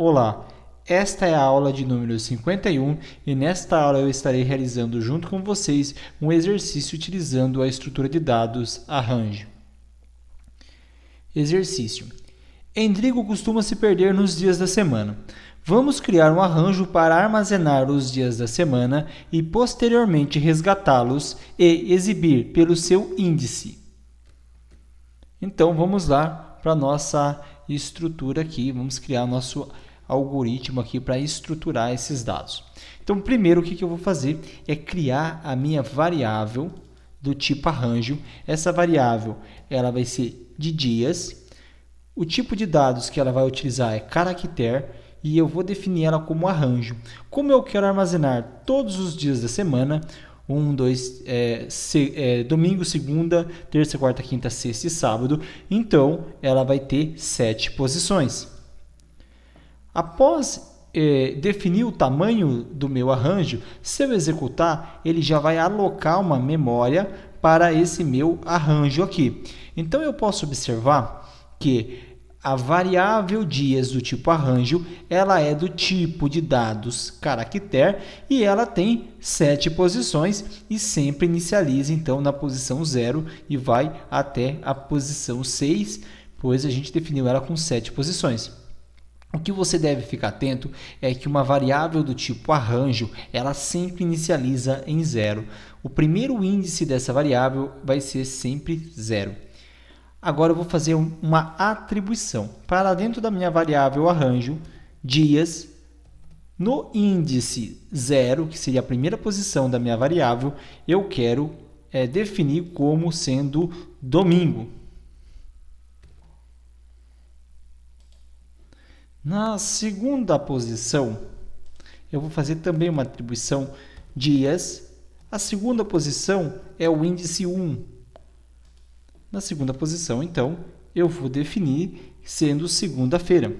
Olá, esta é a aula de número 51 e nesta aula eu estarei realizando junto com vocês um exercício utilizando a estrutura de dados Arranjo. Exercício. Endrigo costuma se perder nos dias da semana. Vamos criar um arranjo para armazenar os dias da semana e posteriormente resgatá-los e exibir pelo seu índice. Então vamos lá para a nossa estrutura aqui, vamos criar nosso algoritmo aqui para estruturar esses dados. Então, primeiro, o que eu vou fazer é criar a minha variável do tipo arranjo. Essa variável ela vai ser de dias. O tipo de dados que ela vai utilizar é caractere e eu vou definir ela como arranjo. Como eu quero armazenar todos os dias da semana, domingo, segunda, terça, quarta, quinta, sexta e sábado, então ela vai ter 7 posições. Após definir o tamanho do meu arranjo, se eu executar, ele já vai alocar uma memória para esse meu arranjo aqui. Então, eu posso observar que a variável dias do tipo arranjo, ela é do tipo de dados caractere e ela tem 7 posições e sempre inicializa então na posição 0 e vai até a posição 6, pois a gente definiu ela com 7 posições. O que você deve ficar atento é que uma variável do tipo arranjo, ela sempre inicializa em 0. O primeiro índice dessa variável vai ser sempre 0. Agora eu vou fazer uma atribuição. Para dentro da minha variável arranjo, dias, no índice 0, que seria a primeira posição da minha variável, eu quero definir como sendo domingo. Na segunda posição, eu vou fazer também uma atribuição dias. A segunda posição é o índice 1. Na segunda posição, então, eu vou definir sendo segunda-feira.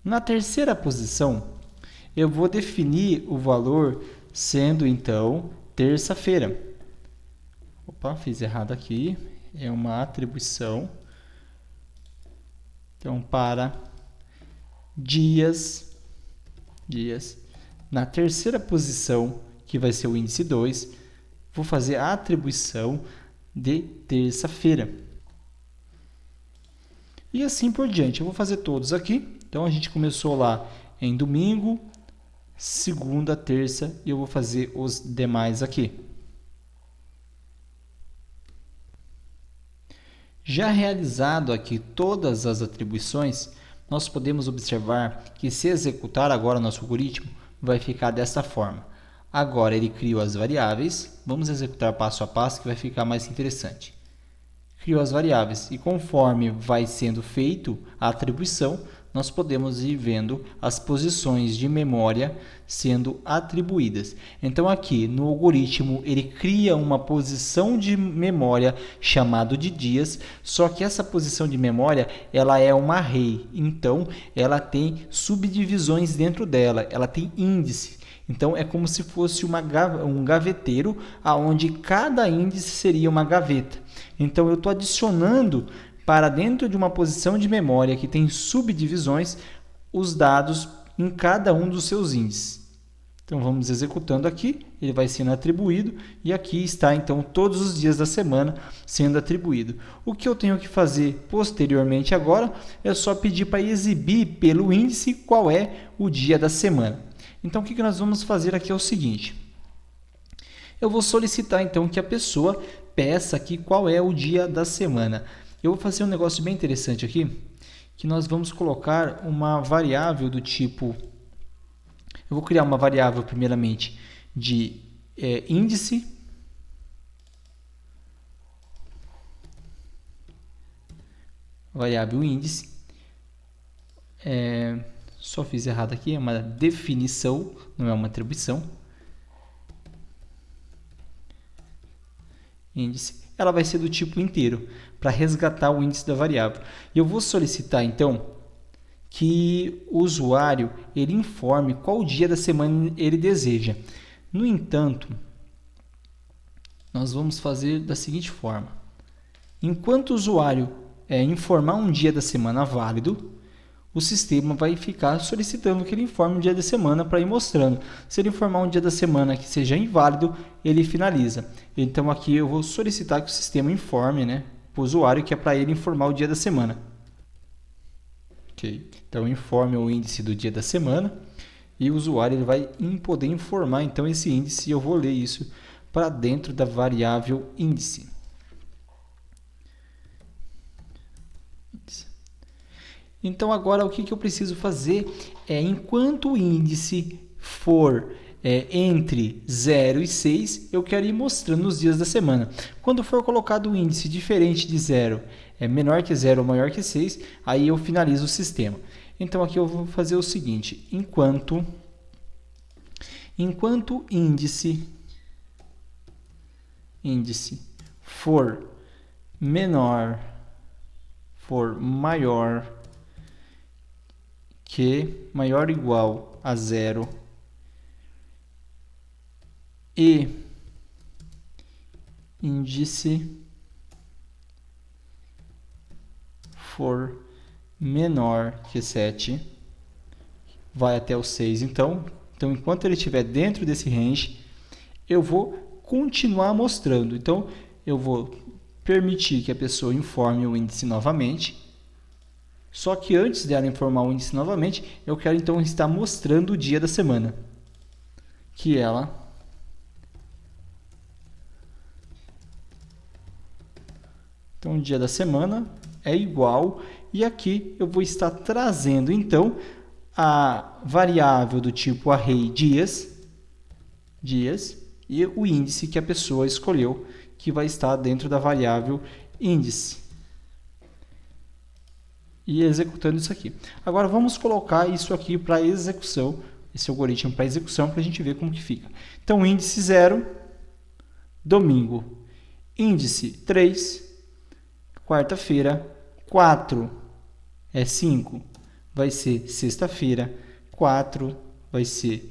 Na terceira posição, eu vou definir o valor sendo, então, terça-feira. Opa, fiz errado aqui. É uma atribuição. Então, para dias, na terceira posição, que vai ser o índice 2, vou fazer a atribuição de terça-feira. E assim por diante. Eu vou fazer todos aqui. Então, a gente começou lá em domingo, segunda, terça, e eu vou fazer os demais aqui. Já realizado aqui todas as atribuições, nós podemos observar que se executar agora nosso algoritmo, vai ficar dessa forma. Agora ele criou as variáveis, vamos executar passo a passo que vai ficar mais interessante. Criou as variáveis e conforme vai sendo feito a atribuição, nós podemos ir vendo as posições de memória sendo atribuídas. Então aqui no algoritmo ele cria uma posição de memória chamado de dias, só que essa posição de memória ela é uma array, então ela tem subdivisões dentro dela, ela tem índice. Então é como se fosse um gaveteiro onde cada índice seria uma gaveta. Então eu estou adicionando para dentro de uma posição de memória que tem subdivisões, os dados em cada um dos seus índices. Então, vamos executando aqui, ele vai sendo atribuído e aqui está, então, todos os dias da semana sendo atribuído. O que eu tenho que fazer posteriormente agora é só pedir para exibir pelo índice qual é o dia da semana. Então, o que nós vamos fazer aqui é o seguinte. Eu vou solicitar, então, que a pessoa peça aqui qual é o dia da semana. Eu vou fazer um negócio bem interessante aqui, que nós vamos colocar uma variável do tipo... Eu vou criar uma variável, primeiramente, de índice. Variável índice. Só fiz errado aqui, é uma definição, não é uma atribuição. Índice. Ela vai ser do tipo inteiro, para resgatar o índice da variável. E eu vou solicitar, então, que o usuário ele informe qual dia da semana ele deseja. No entanto, nós vamos fazer da seguinte forma. Enquanto o usuário informar um dia da semana válido, o sistema vai ficar solicitando que ele informe um dia da semana para ir mostrando. Se ele informar um dia da semana que seja inválido, ele finaliza. Então aqui eu vou solicitar que o sistema informe, né, para o usuário que é para ele informar o dia da semana. Ok, então informe o índice do dia da semana e o usuário ele vai poder informar então esse índice, e eu vou ler isso para dentro da variável índice. Então agora o que eu preciso fazer é, enquanto o índice for entre 0 e 6, eu quero ir mostrando os dias da semana. Quando for colocado um índice diferente de 0, menor que 0 ou maior que 6, aí eu finalizo o sistema. Então aqui eu vou fazer o seguinte, enquanto índice for maior ou igual a 0 e índice for menor que 7, vai até o 6. Então enquanto ele estiver dentro desse range, eu vou continuar mostrando. Então, eu vou permitir que a pessoa informe o índice novamente. Só que antes dela informar o índice novamente, eu quero então estar mostrando o dia da semana. Que ela Então, o dia da semana é igual, e aqui eu vou estar trazendo então a variável do tipo array dias e o índice que a pessoa escolheu, que vai estar dentro da variável índice. E executando isso aqui. Agora vamos colocar isso aqui para execução, esse algoritmo para execução, para a gente ver como que fica. Então, índice 0, domingo. Índice 3, quarta-feira. 4 é 5, vai ser sexta-feira. 4 vai ser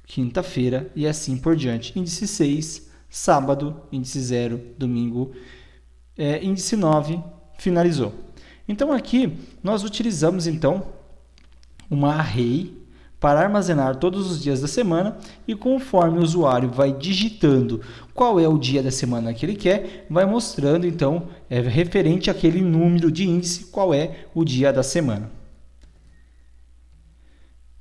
quinta-feira e assim por diante. Índice 6, sábado. Índice 0, domingo. Índice 9, finalizou. Então aqui nós utilizamos então uma array para armazenar todos os dias da semana, e conforme o usuário vai digitando qual é o dia da semana que ele quer, vai mostrando então referente àquele número de índice qual é o dia da semana.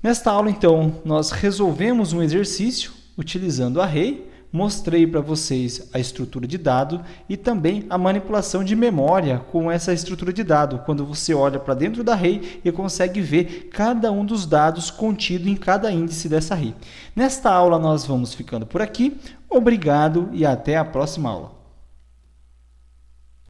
Nesta aula então nós resolvemos um exercício utilizando array. Mostrei para vocês a estrutura de dado e também a manipulação de memória com essa estrutura de dado, quando você olha para dentro da array e consegue ver cada um dos dados contido em cada índice dessa array. Nesta aula nós vamos ficando por aqui. Obrigado e até a próxima aula.